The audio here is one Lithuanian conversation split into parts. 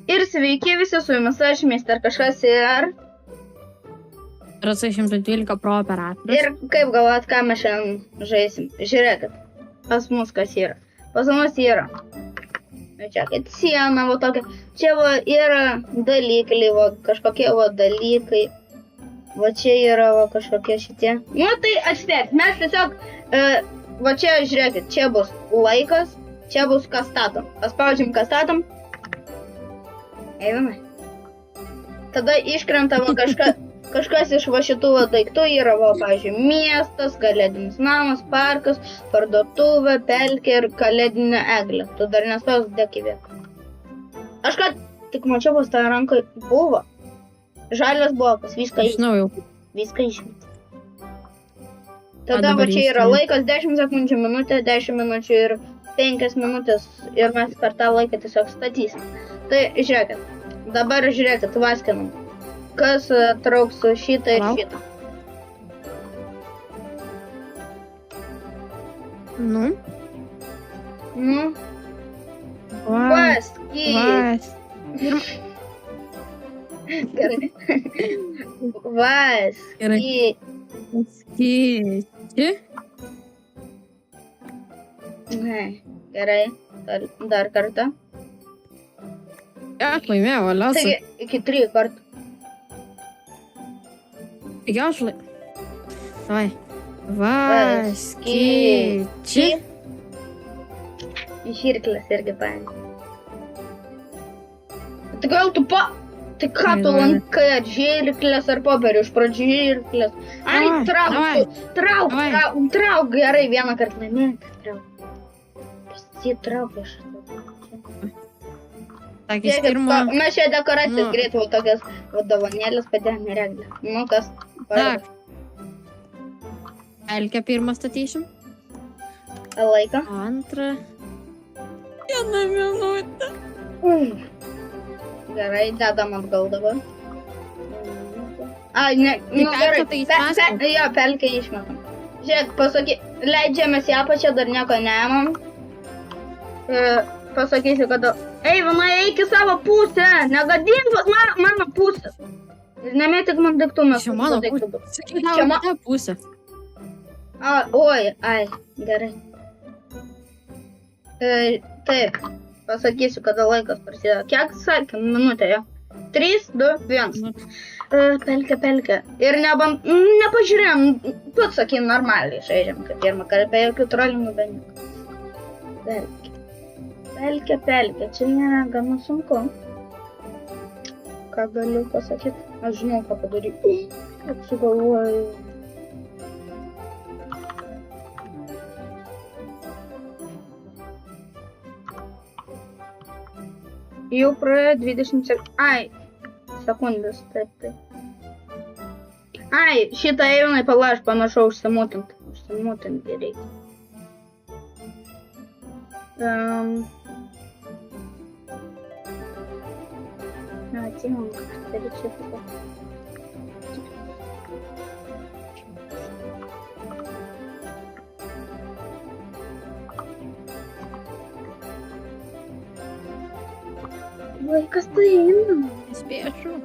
Ir sveiki visi su jumis, aš Mister kažkas ir... Rasa 112 Pro operatorius. Ir kaip galvojat, ką mes šiandien žaisim? Žiūrėkit, pas mus kas yra. Pas mus yra. Čia kaip siena, va tokia. Čia va yra dalykai, va kažkokie va dalykai. Va čia yra va kažkokie šitie. Nu tai atspėk, mes tiesiog... va čia žiūrėkit, čia bus laikas, čia bus ką statom. Paspaudžiam ką statom. Einame. Tada iškrenta va kažkas iš va šitų va daiktų yra, va, pavyzdžiui, miestas, kalėdinis namas, parkas, parduotuvė, pelkė ir kalėdinė eglė. Tu dar nespausdėk į vietą. Aš ką tik mačiau, pas tą ranką buvo. Žalias blokas, viską išmetė. Tada va čia yra laikas 10 sekundžių minutė, 10 minučių ir 5 minutės ir mes per tą laiką tiesiog statysim. Tai žiūrėkit, dabar žiūrėkit, vaskinam. Kas trauks šitą ir šitą. Nu? Nu? Vaskyt. Gerai. Vaskyt. Skyti. Gerai. Dar kartą. Aš laimėjau, Alesa. Taigi, iki 3 kartų. Taigi aš Davai. Vaskyti. Iš irklės irgi paėmė. Tai gal tu Tai ką tu lankai, ar žirklės ar popierių, iš pradžių žirklės. Ai, trauk, gerai, vieną kartą laimėk, trauk. Pasitrauk iš to. Sakys pirmą. Mes čia dekoracijas greitai tokias dovanėlės padėjom į reglę. Nu, kas? Tak. Pelkę pirmą statysim. Laiką. Antrą. 1 minutę. Gerai, dedam atgal dabar. Ai, ne, nu gerai, jo, pelkę išmetam. Žiūrėk, leidžiamės į apačią, dar nieko neėmam. Pasakysiu, kad... Eivina, eik į savo pusę, negadink mano pusę. Ir nemėtik man daiktų, mes čia mano pusė. Čia mano pusė. Oi, ai, gerai. Taip. Pasakysiu, kada laikas prasideda. Kiek sakėm? Minutė, jo. 3, 2, 1. Pelkė. Ir nepažiūrėjom, pats sakym, normaliai žaidžiam, kaip pirmą kartą, be jokių trolingų, be nieko. Pelkė. Čia nėra gana sunku. Ką galiu pasakyti? Aš žinau, ką padaryti. Kaip sugalvoju. Jau praėjo 20 sekundės, taip. Ai, šitą Eivinai palaš, panašu, užsimutint. Užsimutinti reikia. Atsimam, kad daryti šitą. Vaikas tai eina. Spėčiau.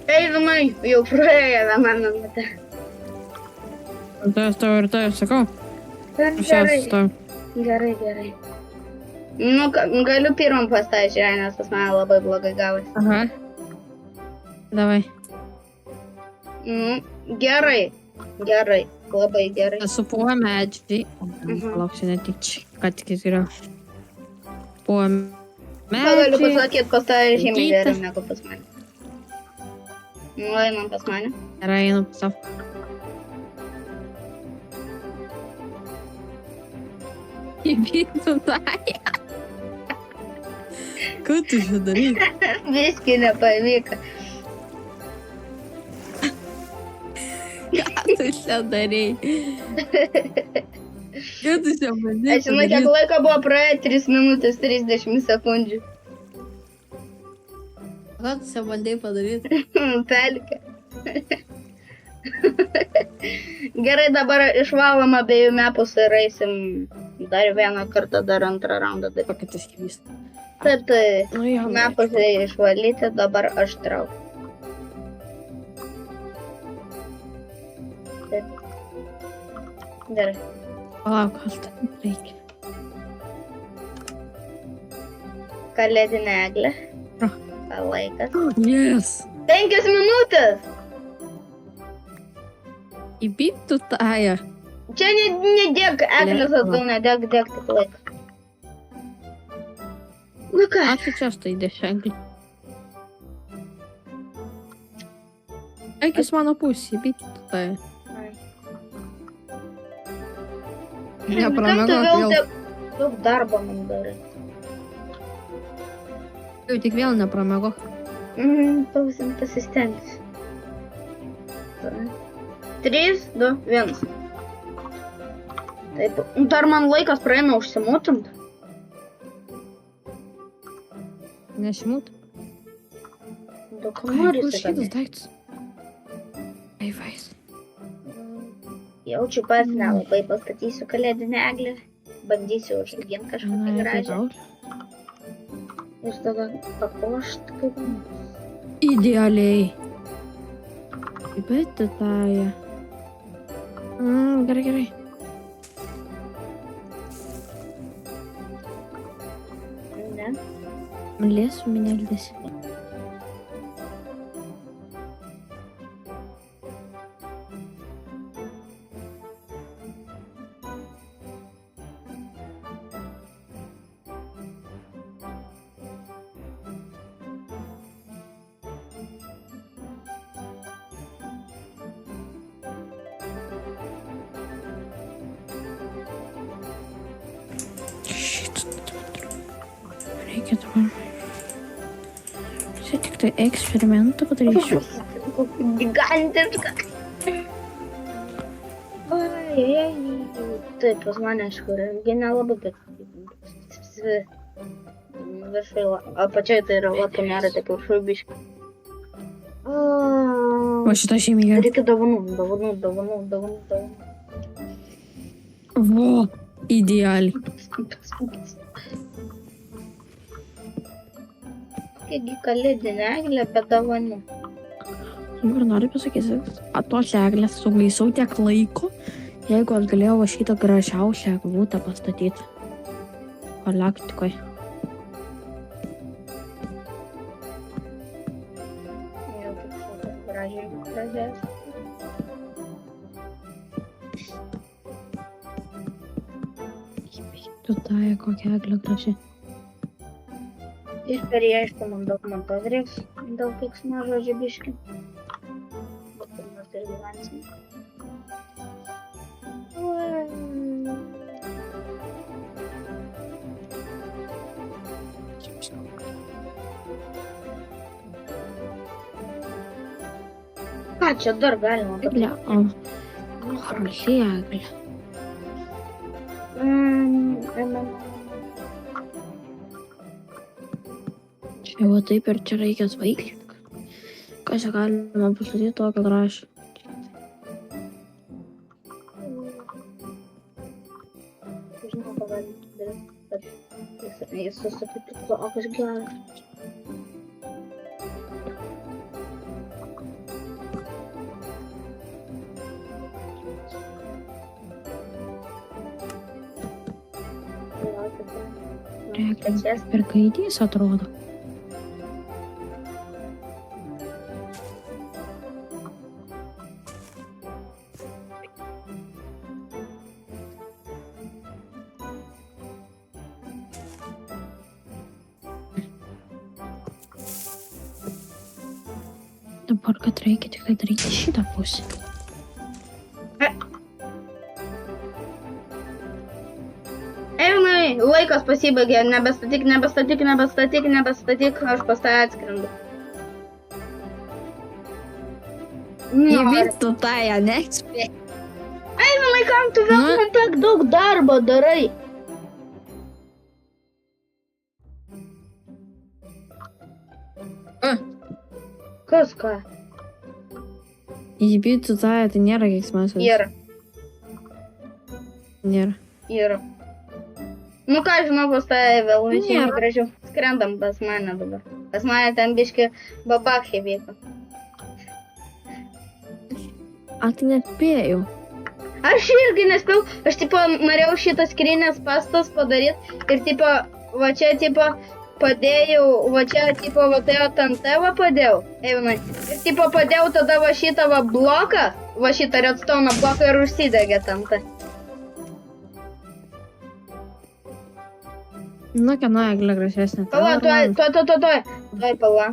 Eivinai, jau praėjo 1 minutė. Tai aš sakau. Gerai. Nu, galiu pirmą pastatyti, nes pas mane labai blogai gavosi. Aha. Davai. Gerai. Labai gerai. Supuoja medžiai. Lauksiu ne tik čia, ką tik jis yra. Puoja medžiai. Ką galiu pasakyti, pas tave žymiai geriau negu pas mane. Einam pas mane. Gerai, einu pas savo. Įvyktų tai. Ką tu čia darai? Biškį nepavyko. Ką tu čia darei? Ką tu čia bandai? Aš žinau, kiek laiko buvo praėję 3 minutės 30 sekundžių. Ką tu čia bandai padaryti? Pelkė. Gerai, dabar išvalom abiejų mepus ir eisim dar vieną kartą, dar antrą raundą daryti. Kokia tas kivys? Taip, tai Nu, jo, mepus išvalyti, dabar aš traukiu. Taip. Gerai. Palauk, gal ten reikia. Kalėdinė eglė. Ah. Laikas. Yes! 5 minutės! Įpyktų tąją. Čia nedėk eglės atgal, nedėk tik laiką. Nu ką? Ačiū čia štai dešenklį. Eikis mano pusė, įpyktų tąją. Kam tu Nepramegok vėl vėl. daug darbo man darai? Jau tik vėl nepramegok. Pausim pasistengsiu. 3, 2, 1. Taip, dar man laikas praeina užsimutint. Nesimūt. Daug Kur nori šitas įsikabinti. daiktas? Eivais. Jaučiu pats nelabai pastatysiu kalėdinę eglę. Bandysiu užsiginti kažkokią gražią. Ir tada papuošt kaip... Idealiai. Įpyktų tąją. Gerai, gerai. Ne. Lėsiu minėldėsi. Reikia dabar. Čia tik tai eksperimentą padarysiu. Gigantiška. Ai. Taip, pas mane aišku, irgi nelabai, bet viršai, apačiai tai yra lapų nėra, taip viršai biškai. Va šitą šeimį gerai. Reikia dovanų. Vo, idealiai. Kiekgi kalėdinė eglė, bet dovanų. Dabar noriu pasakyti, kad tos eglės suglaisau tiek laiko, jeigu aš galėjau va šitą gražiausią eglutę pastatyti. Galaktikoj. Jau kaip šitą gražiai pradės. Tu tąją kokią eglę graži. Ir per ją, aišku, man daug montos reiks, daug kiksmo žodžių biški. Bet kur mes ir gyvensim. Ką čia dar galima Eglė, harlė eglė. Čia va taip ir čia reikia svaiglinti. Ką čia galima pastatyti tokią gražią? Žinau, ką galim daryti, bet jis susipirkti tokius geras. Per kaitys atrodo. Dabar, kad reikia tik tai daryti šitą pusę. Evinai, laikas pasibaigė, nebestatyk, aš pas tave atskrendu. Įvyktų tai, nespėjau. Eivinai, kam tu vėl man tiek daug darbo darai? Kas ką? Įvyktų tai, tai nėra keiksmas. Nėra. Yra. Nu ką, žinau, pas tai vėl visiems Nėra. gražiau. Skrendam pas mane dabar. Pas mane ten biški babakšė vyko. A, tai nespėjau. Aš irgi nespėjau. Aš, tipo, norėjau šitą skrinės pastas padaryti. Ir, tipo, va čia, tipo, padėjau, va čia, tipo, va tai ant tavo padėjau. Eivinai. Ir, tipo, padėjau tada va šitą va bloką. Va šitą redstone bloką ir užsidegė ten tai. Nu, kieno eglė gražesnė. Pala, tuoj, pala.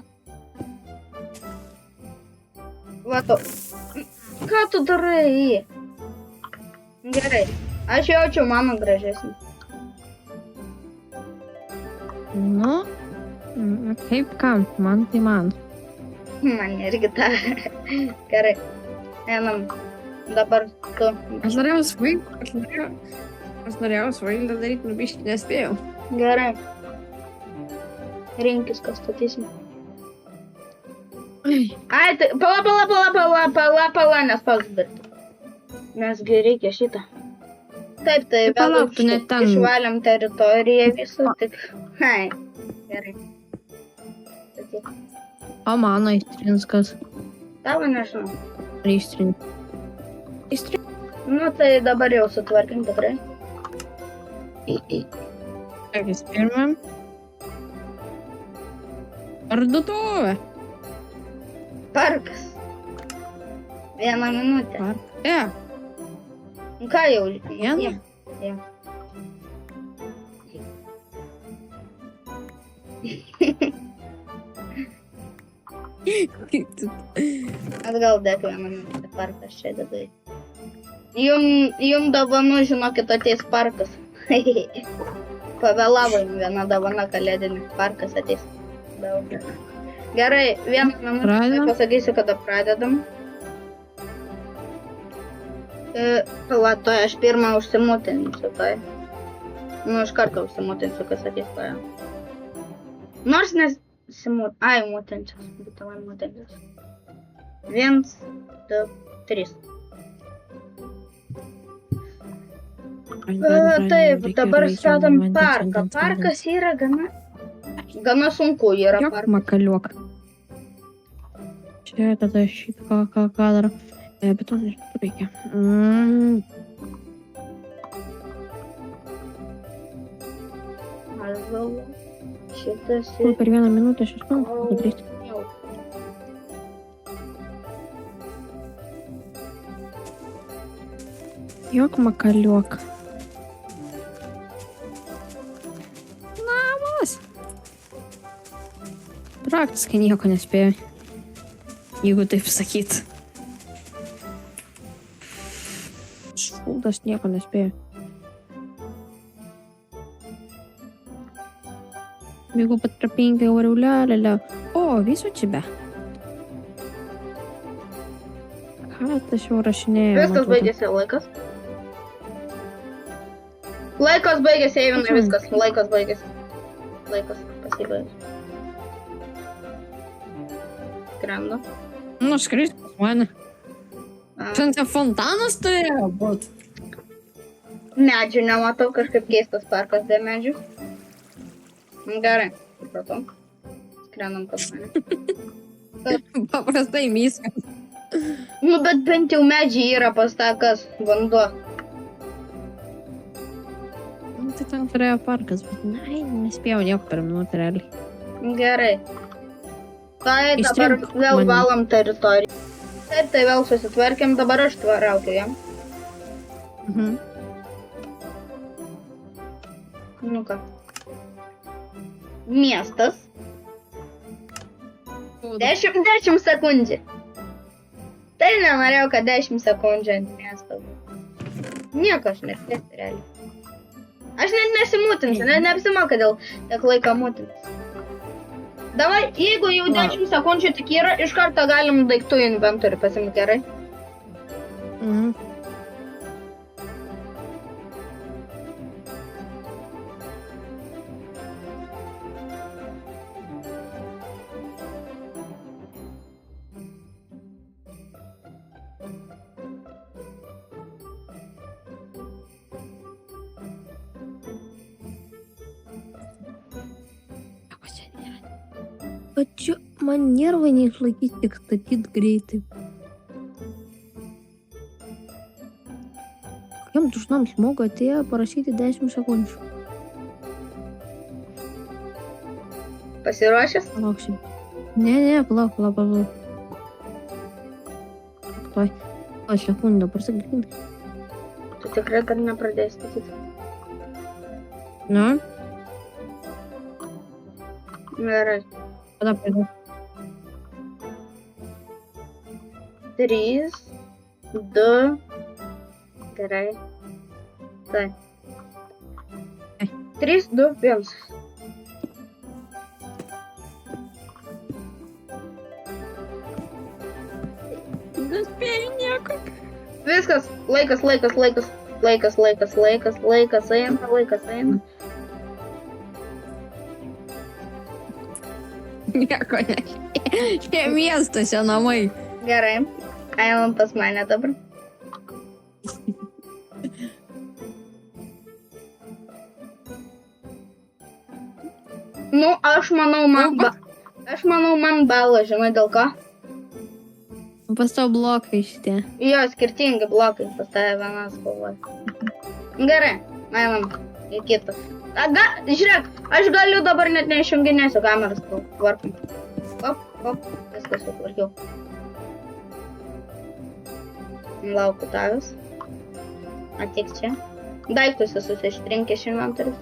Va tu. Ką tu darai? Gerai. Aš jaučiu mano gražesnį. Nu, kaip kam? Man tai man. Man irgi ta. Gerai. Einam. Dabar tu. Aš norėjau svaildą daryti, nu biškį nespėjau. Gerai. Rinkis, kas statysim. Ai, tai pala, nespausk daryti. Nesgi reikia šitą. Taip, tai vėl Palauk, tu net ten. išvalėm teritoriją visą, tik... Ai, gerai. Statyk. O mano įstrinskas. Tavo nežinau. Ar įstrins? Nu, tai dabar jau sutvarkim tikrai. Kas pirmam? Parduotuvė. Parkas. 1 minutę. Nu ką jau? Vieną? Jo. Atgal dėk 1 minutę parkas čia dabar. Jum dovanų, žinokit, ateis parkas. Pavėlavo jum viena dovana kalėdinė. Parkas ateis. Daug. Gerai, 1 minutę Pradedam? pasakysiu, kada pradedam. Pala, toj aš pirmą užsimutinsiu, toj. Nu, iš karto užsimutinsiu, kas ateis toj. Nors nesimut... Ai, mutinsius. Būtavai mutinsius. 1, 2, 3. Taip, dabar statom parką. Parkas yra gana sunku yra Jok parkas. makaliuok. Čia tada šitą ką daro. Bet to reikia. Aš galvoju, šitas Per 1 minutę aš išmanau padaryti. Jok makaliuok. Namas. Praktiškai nieko nespėjau. Jeigu taip sakyt. Šuldas nieko nespėjo. Jeigu patrapinkai variulialėlė. O, viso čia be. Ką tas jau rašinėjo? Viskas baigėsi, laikas. Laikas baigėsi, Eivinai, viskas. Laikas baigėsi. Laikas pasibaigėsi. Skrendu. Nu, skrisk pas mane. Ten fontanas turėjo būt. Medžių nematau, kažkaip keistas parkas dėl medžių. Gerai, supratau. Skrendam pas mane. Paprastai miskas. Nu, bet bent jau medžiai yra pas tą, kas vanduo. Nu, tai ten turėjo parkas, bet nespėjau nieko per minutę realiai. Gerai. Tai dabar Ištrink vėl mane. valom teritoriją. Taip, tai vėl susitvarkėm, dabar aš tvaraukiu jam. Nu ką. Miestas. 10 sekundžių. Tai nenorėjau, kad 10 sekundžių ant miesto. Nieko aš nespėsiu realiai. Aš net nesimutinsiu, net neapsimoka dėl tiek laiko mutintis. Davai, jeigu jau 10 sekundžių tik yra, iš karto galim daiktų inventorių pasimti, gerai? Mhm. Bet čia man nervai neišlaikys tik statyt greitai. Kokiam tušnam žmogui atėjo parašyti 10 sekundžių. Pasiruošęs? Palauksim. Ne, palauk. Tuoj. O, sekundę, pasakyk. Tu tikrai, kad nepradėjai statyti. Na, Gerai. kada pradėjau? 3, 2. Gerai. Tai. 3, 2, 1. Nespėjau nieko. Viskas. Laikas eina. Nieko ne. Čia miestuose namai. Gerai. Einam pas mane dabar. Nu, aš manau, man balas, žinai, dėl ko? Pas tau blokai šitie. Jo, skirtingi blokai pas tave vienas spalvoj. Gerai, einam į kitą. Žiūrėk, aš galiu dabar net neišjunginėsiu kameras, tvarkom. Hop, viskas sutvarkiau. Laukiu tavęs. Atik čia. Daiktus visus ištrinkė iš inventorius.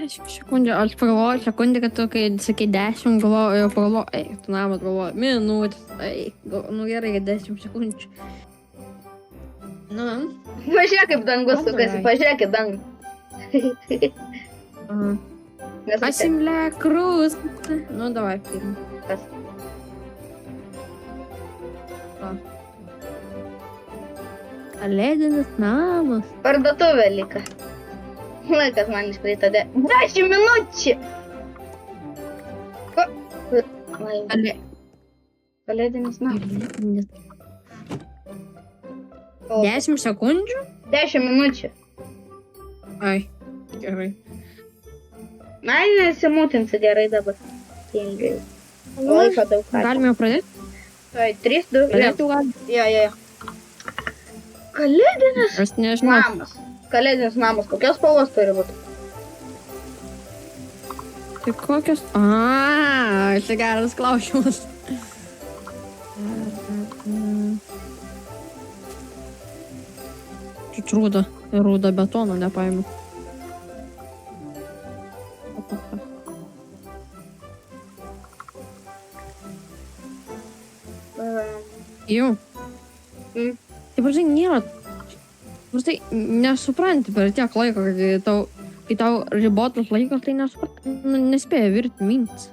10 sekundžių, aš pagalvoju sekundę, kad tu, kai sakai 10, pagalvoju, tu namas galvoju, minutės, nu gerai, kad 10 sekundžių. Nu. Pažiūrėk, kaip dangus sukasi, pažiūrėk į dangų. Asimle krus. Nu, davai, pirmą. Kas? Kalėdinis namas. Parduotuvė lika. Laikas man iškrito 10 minučių. Kalėdinis namas. 10 sekundžių? 10 minučių. Ai, gerai. Ai, nesimutinsi gerai dabar. Tingai. Laiko daug. Galime jau pradėti? Tai 3, 2, 1. Pradėti jau galime. Jo. Kalėdinis Aš nežinau. namas. Kalėdinis namas. Kokios spalvos turi būti? Tai kokios... čia geras klausimas. Čia rūda betono nepaimu. Jau. Tai prašai nėra... Prašai nesupranti per tiek laiko, kai tau ribotas laikas, tai nespėja virti mintis.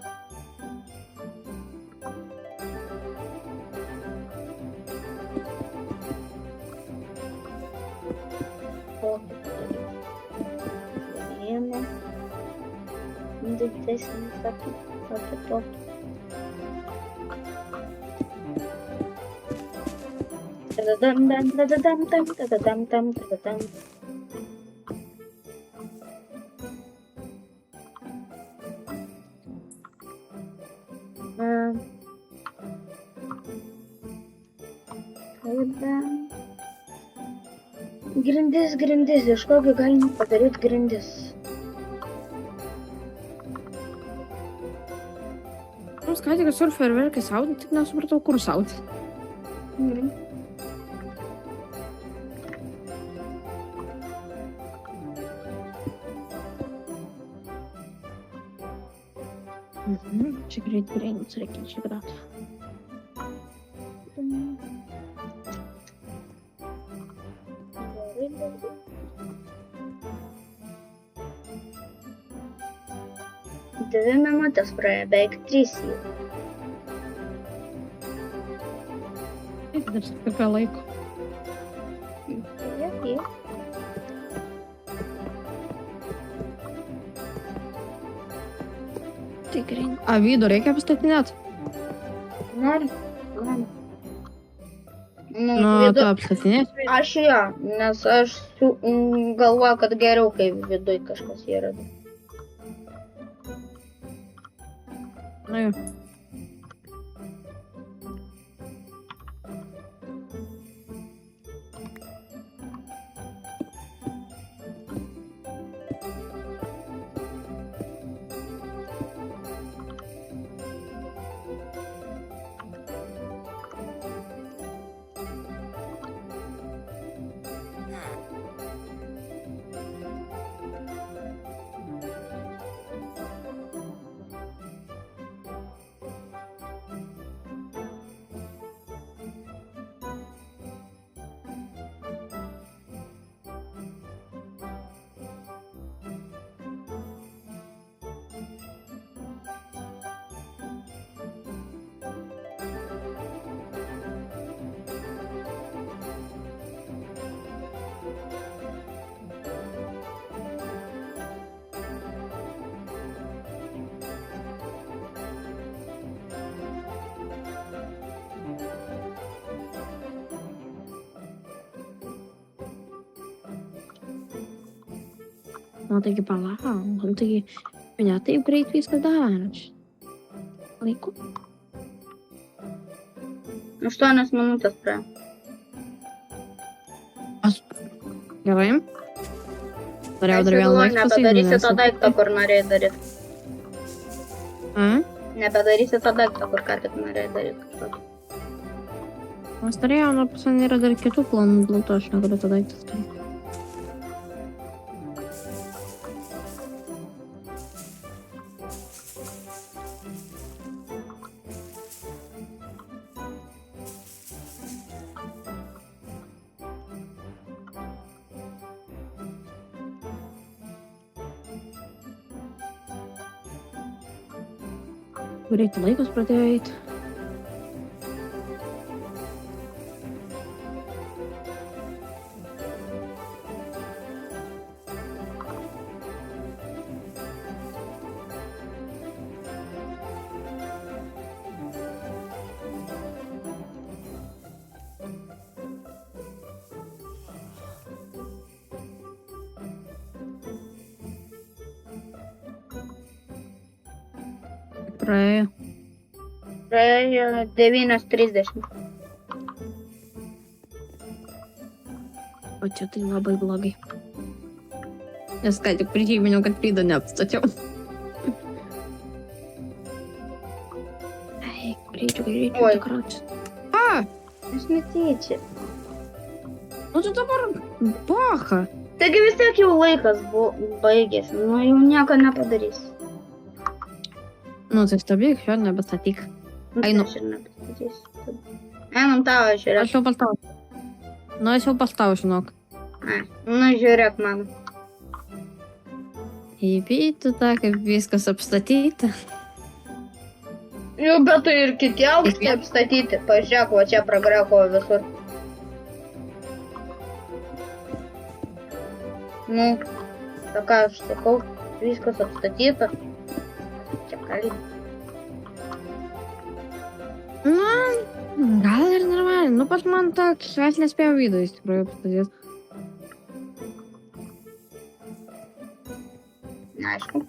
Grindis, iš kokio galima padaryti grindis. Mums ką tik visur fejerverkai saudė, tik nesupratau, kur saudė. Čia greitai mums reikia išgrauti. 2 minutės praėjo, beveik 3 jau. Dar skirpia laiko. Jep. Tikrai. A vidų reikia pastatinėt? Nori? Nu, Nu, vidu- tu apstatinėt? Aš jo, nes aš galvoju, kad geriau, kai viduj kažkas yra. Nu jau. Nu, taigi palauk, nu, taigi ne taip greit viską daras. Laiku. 8 minutės praėjo. Gerai. Norėjau dar vieną laiką Nebedarysi tą daiktą, kur norėjai daryti. A? Nebedarysi tą daiktą, kur ką tik norėjai daryti kažkokį. Aš norėjau, nu, pas mane yra dar kitų planų, dėl to aš negaliu tą daiktą daryti. Greitai laikas pradėjo eiti. Praėjo. Praėjo 9:30. O čia tai labai blogai. Nes ką tik prižyminiau, kad prydą neapstačiau. Eik, greičiau, Oi. tikraučiu. A, Aš netyčia. nu tu dabar bacha. Taigi vis tiek jau laikas baigėsi, nu jau nieko nepadarysi. Nu, tai stabdyk, šio nebestatyk. Nu, tai Einu. aš ir nepastatysiu. Einam tavo žiūrėk. Aš jau pastau. Nu, aš jau pastau, žinok. Ai, nu žiūrėk man. Įvytų tą, kaip viskas apstatyta. Jau, bet tai ir kiti aukštai apstatyti. Pažiūrėk, va čia pragreko visur. Nu, tą ką aš sakau, viskas apstatyta. Čia kalį. Na, gal ir normaliai. Nu, pas man toks, aš nespėjau vidų iš tikrųjų apstatyti. Aišku.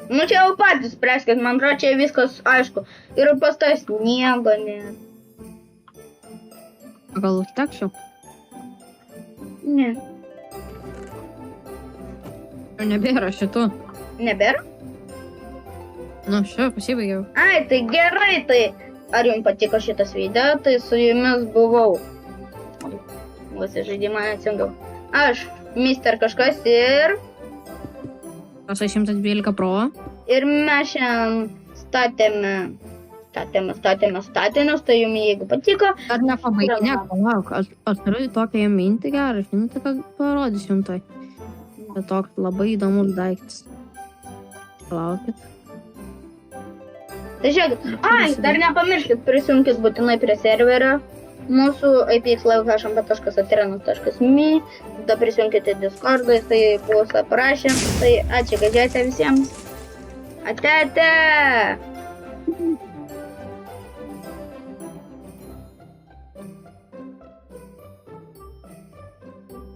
Nu čia jau patys spręskit, man atrodo, čia viskas aišku. Ir pas tas sniego, ne. Gal užtekčiau? Ne. Nebėra šitų. Nebėra? Nu, šio, pasibaigiau. Ai, tai gerai, tai ar jums patiko šitas video, tai su jumis buvau. Visi žaidimą atsijungiau. Aš, Mister kažkas ir Pasai 112 Pro. Ir mes šiandien statėmės, tai jums jeigu patiko. Ar nepabaigia? Ne, palauk. Aš turiu tokią mintį gerą, aš žinau, kad parodysiu jums tai. Bet toks labai įdomus daiktas. Palaukit. Tai žiūrėkit, dar nepamirškit, prisijungkit būtinai prie serverio. Mūsų ipxlive.hmp.atrena.me. Tada prisijungkite Discord'ui, tai bus aprašę. Tai ačiū, kad žiūrėjote visiems. Ate!